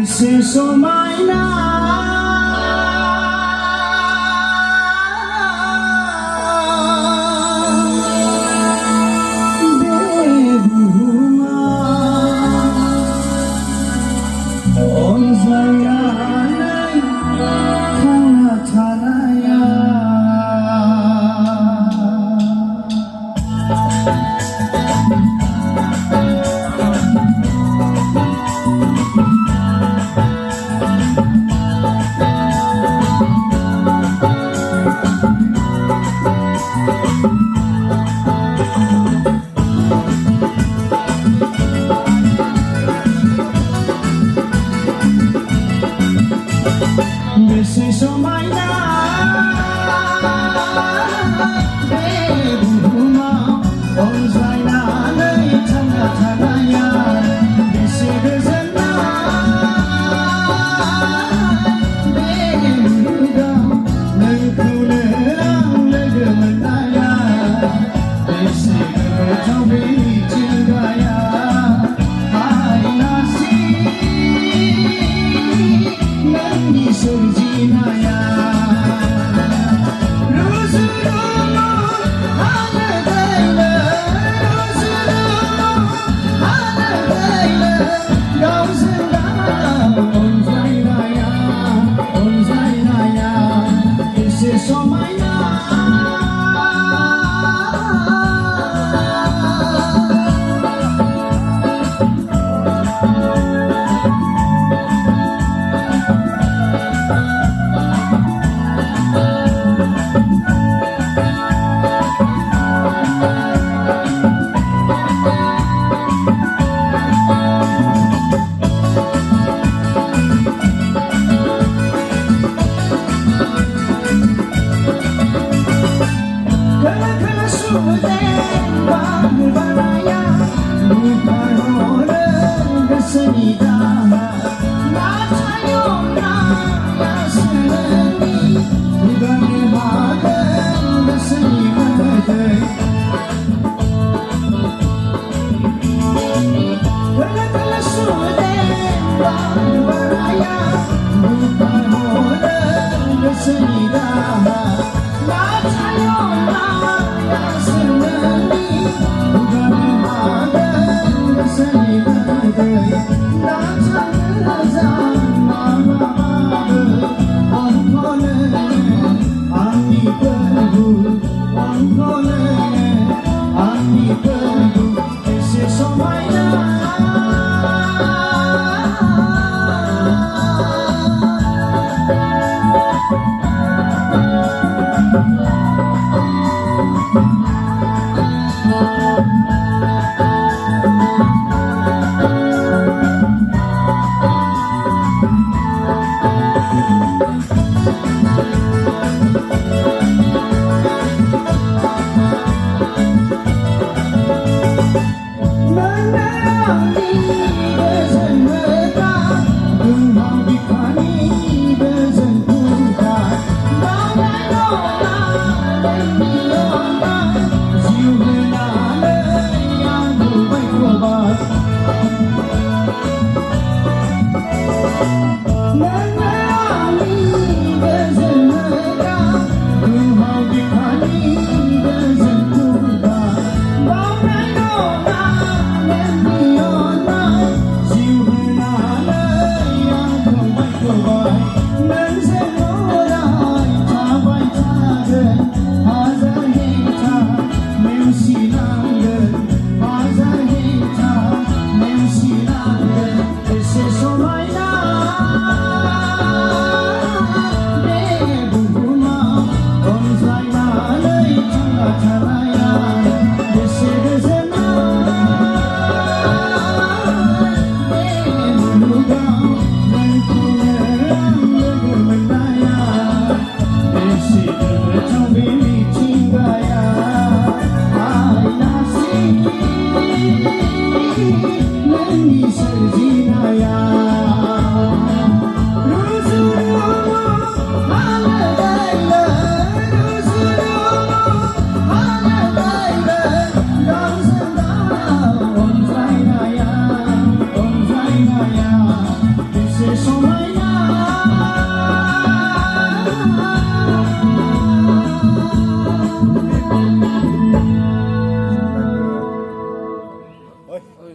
Se somaina bebuhuma onzayanai thana thanaya This is all my life, bebuhuma onzayanai thana thanaya. This is the night, bebuga nangkulang lagamanaya. This is the tobi chingaya, hai nasi nangi surjinaya. Ruzulumu hanadayla, ruzulumu hanadayla. Gauzenda onzainaya, onzainaya. This is all my life. This is all my life.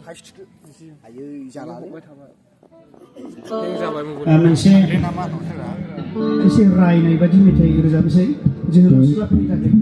आयै जाला मोनसे एसे रायनाय बादि मेथाइ रोजाबनोसै जोहोलाव सिख्लाफोरनि थाखाय